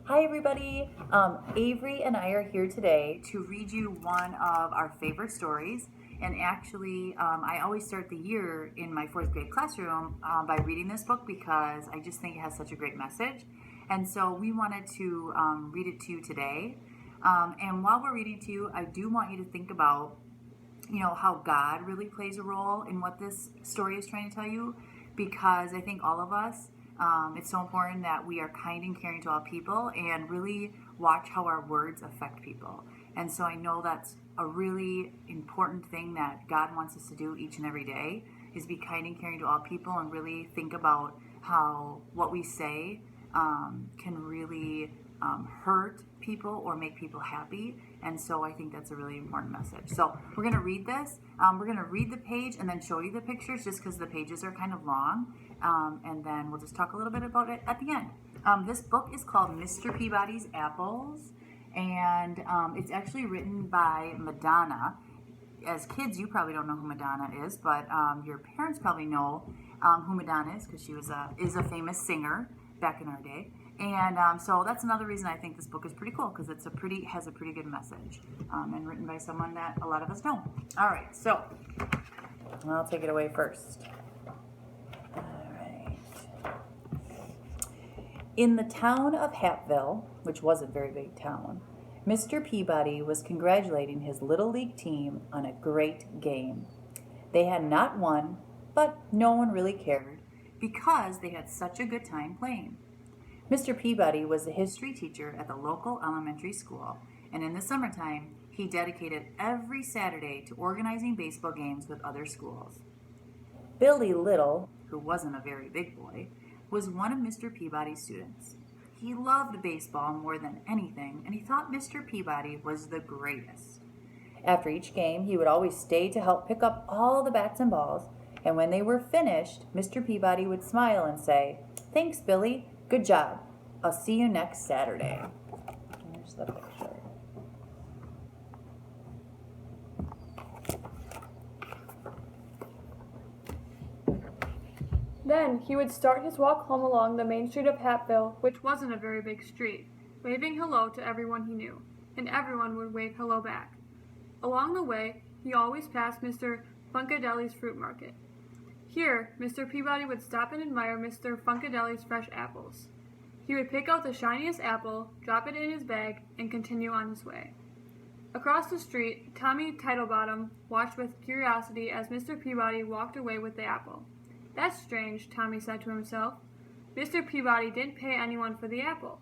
Hi everybody, Avery and I are here today to read you one of our favorite stories. And actually, I always start the year in my fourth grade classroom by reading this book because I just think it has such a great message. And so we wanted to read it to you today. And while we're reading to you, I do want you to think about, how God really plays a role in what this story is trying to tell you, because I think all of us, it's so important that we are kind and caring to all people and really watch how our words affect people. And so I know that's a really important thing that God wants us to do each and every day, is be kind and caring to all people and really think about how what we say can really hurt people or make people happy. And so I think that's a really important message. So we're going to read this. We're going to read the page and then show you the pictures just because the pages are kind of long. And then we'll just talk a little bit about it at the end. This book is called Mr. Peabody's Apples. And it's actually written by Madonna. As kids, you probably don't know who Madonna is, but your parents probably know who Madonna is because she is a famous singer back in our day. And so that's another reason I think this book is pretty cool, because has a pretty good message and written by someone that a lot of us know. All right, so I'll take it away first. All right. In the town of Hattville, which was a very big town, Mr. Peabody was congratulating his Little League team on a great game. They had not won, but no one really cared because they had such a good time playing. Mr. Peabody was a history teacher at the local elementary school, and in the summertime, he dedicated every Saturday to organizing baseball games with other schools. Billy Little, who wasn't a very big boy, was one of Mr. Peabody's students. He loved baseball more than anything, and he thought Mr. Peabody was the greatest. After each game, he would always stay to help pick up all the bats and balls, and when they were finished, Mr. Peabody would smile and say, "Thanks, Billy. Good job. I'll see you next Saturday." Here's the picture. Then he would start his walk home along the main street of Hattville, which wasn't a very big street, waving hello to everyone he knew, and everyone would wave hello back. Along the way, he always passed Mr. Funkadelli's fruit market. Here, Mr. Peabody would stop and admire Mr. Funkadelli's fresh apples. He would pick out the shiniest apple, drop it in his bag, and continue on his way. Across the street, Tommy Titlebottom watched with curiosity as Mr. Peabody walked away with the apple. "That's strange," Tommy said to himself. "Mr. Peabody didn't pay anyone for the apple."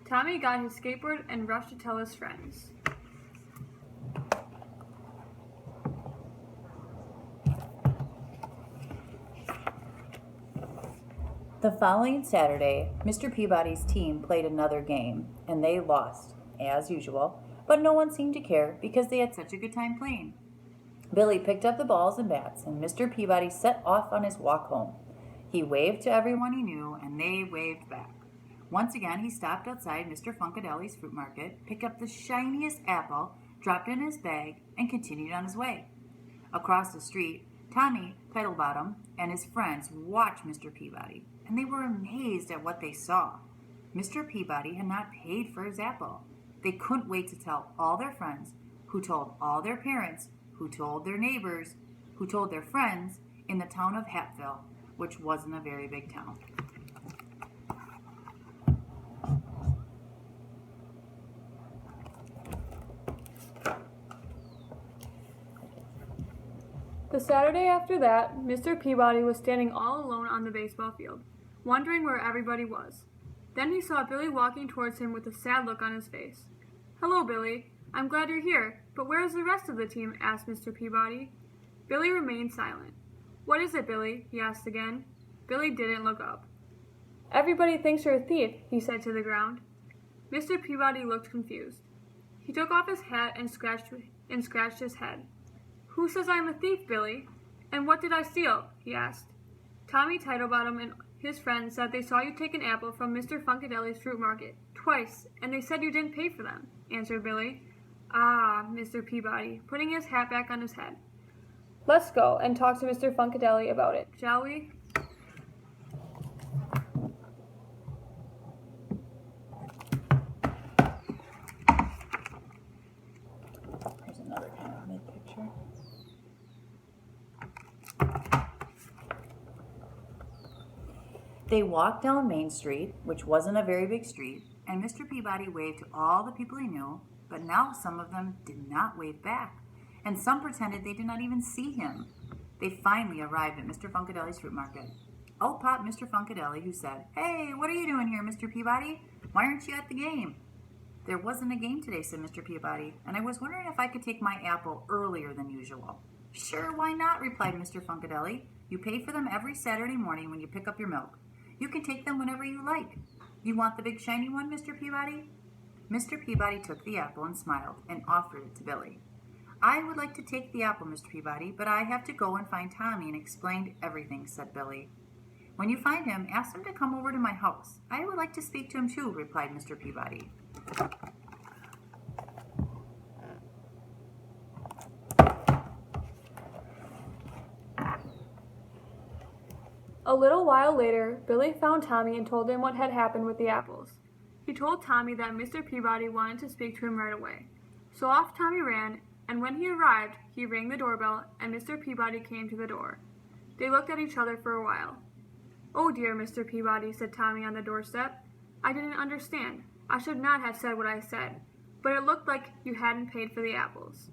Tommy got his skateboard and rushed to tell his friends. The following Saturday, Mr. Peabody's team played another game, and they lost, as usual, but no one seemed to care because they had such a good time playing. Billy picked up the balls and bats, and Mr. Peabody set off on his walk home. He waved to everyone he knew, and they waved back. Once again, he stopped outside Mr. Funkadelli's fruit market, picked up the shiniest apple, dropped it in his bag, and continued on his way. Across the street, Tommy Titlebottom and his friends watched Mr. Peabody, and they were amazed at what they saw. Mr. Peabody had not paid for his apple. They couldn't wait to tell all their friends, who told all their parents, who told their neighbors, who told their friends in the town of Hattville, which wasn't a very big town. The Saturday after that, Mr. Peabody was standing all alone on the baseball field, wondering where everybody was. Then he saw Billy walking towards him with a sad look on his face. "Hello, Billy. I'm glad you're here, but where is the rest of the team?" asked Mr. Peabody. Billy remained silent. "What is it, Billy?" he asked again. Billy didn't look up. "Everybody thinks you're a thief," he said to the ground. Mr. Peabody looked confused. He took off his hat and scratched his head. "Who says I'm a thief, Billy? And what did I steal?" he asked. "Tommy Titlebottom and his friends said they saw you take an apple from Mr. Funkadelli's fruit market, twice, and they said you didn't pay for them," answered Billy. "Ah," Mr. Peabody, putting his hat back on his head. "Let's go and talk to Mr. Funkadelli about it, shall we?" They walked down Main Street, which wasn't a very big street, and Mr. Peabody waved to all the people he knew, but now some of them did not wave back, and some pretended they did not even see him. They finally arrived at Mr. Funkadeli's fruit market. Out popped Mr. Funkadeli, who said, "Hey, what are you doing here, Mr. Peabody? Why aren't you at the game?" "There wasn't a game today," said Mr. Peabody, "and I was wondering if I could take my apple earlier than usual." "Sure, why not?" replied Mr. Funkadeli. "You pay for them every Saturday morning when you pick up your milk. You can take them whenever you like. You want the big shiny one, Mr. Peabody?" Mr. Peabody took the apple and smiled and offered it to Billy. "I would like to take the apple, Mr. Peabody, but I have to go and find Tommy and explain everything," said Billy. "When you find him, ask him to come over to my house. I would like to speak to him too," replied Mr. Peabody. A little while later, Billy found Tommy and told him what had happened with the apples. He told Tommy that Mr. Peabody wanted to speak to him right away. So off Tommy ran, and when he arrived, he rang the doorbell, and Mr. Peabody came to the door. They looked at each other for a while. "Oh dear, Mr. Peabody," said Tommy on the doorstep. "I didn't understand. I should not have said what I said, but it looked like you hadn't paid for the apples."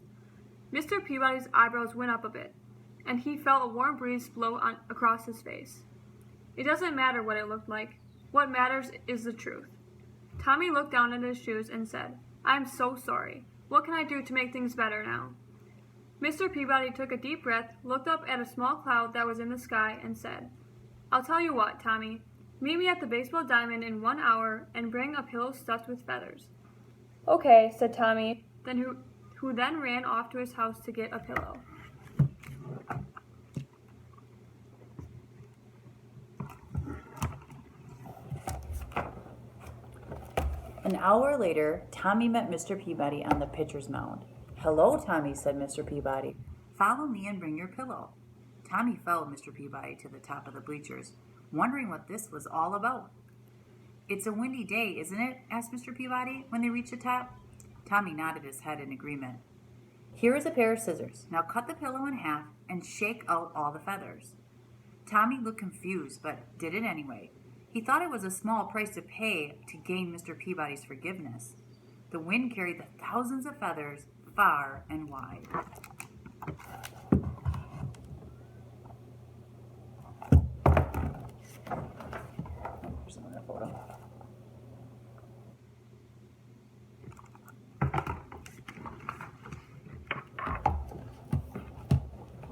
Mr. Peabody's eyebrows went up a bit, and he felt a warm breeze blow across his face. "It doesn't matter what it looked like. What matters is the truth." Tommy looked down at his shoes and said, "I am so sorry. What can I do to make things better now?" Mr. Peabody took a deep breath, looked up at a small cloud that was in the sky, and said, "I'll tell you what, Tommy. Meet me at the baseball diamond in 1 hour and bring a pillow stuffed with feathers." "Okay," said Tommy, who then ran off to his house to get a pillow. An hour later, Tommy met Mr. Peabody on the pitcher's mound. "Hello, Tommy," said Mr. Peabody. "Follow me and bring your pillow." Tommy followed Mr. Peabody to the top of the bleachers, wondering what this was all about. "It's a windy day, isn't it?" asked Mr. Peabody when they reached the top. Tommy nodded his head in agreement. "Here is a pair of scissors. Now cut the pillow in half and shake out all the feathers." Tommy looked confused, but did it anyway. He thought it was a small price to pay to gain Mr. Peabody's forgiveness. The wind carried the thousands of feathers far and wide. Here's another photo.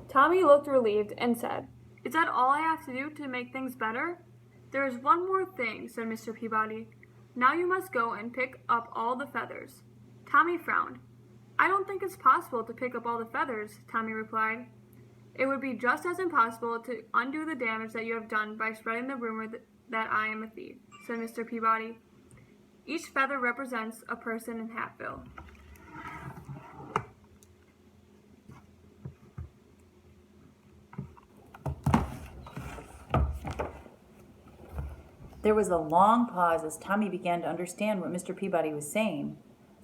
Tommy looked relieved and said, "Is that all I have to do to make things better?" "There is one more thing," said Mr. Peabody. "Now you must go and pick up all the feathers." Tommy frowned. "I don't think it's possible to pick up all the feathers," Tommy replied. "It would be just as impossible to undo the damage that you have done by spreading the rumor that I am a thief," said Mr. Peabody. "Each feather represents a person in Hatfield." There was a long pause as Tommy began to understand what Mr. Peabody was saying.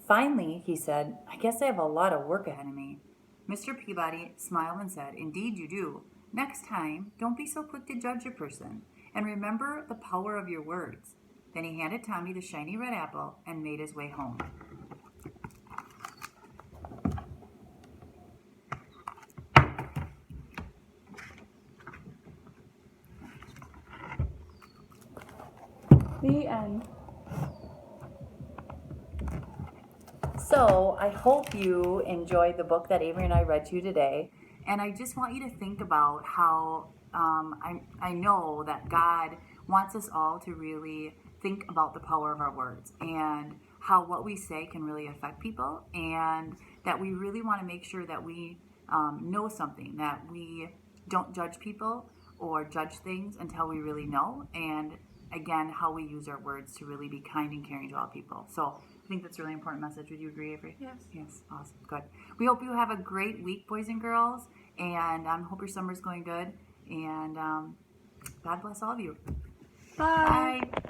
Finally, he said, "I guess I have a lot of work ahead of me." Mr. Peabody smiled and said, "Indeed you do. Next time, don't be so quick to judge a person, and remember the power of your words." Then he handed Tommy the shiny red apple and made his way home. The end. So I hope you enjoyed the book that Avery and I read to you today. And I just want you to think about how I know that God wants us all to really think about the power of our words and how what we say can really affect people, and that we really want to make sure that we know something, that we don't judge people or judge things until we really know, and again, how we use our words to really be kind and caring to all people. So I think that's a really important message. Would you agree, Avery? Yes. Yes, awesome, good. We hope you have a great week, boys and girls, and hope your summer's going good, and God bless all of you. Bye. Bye.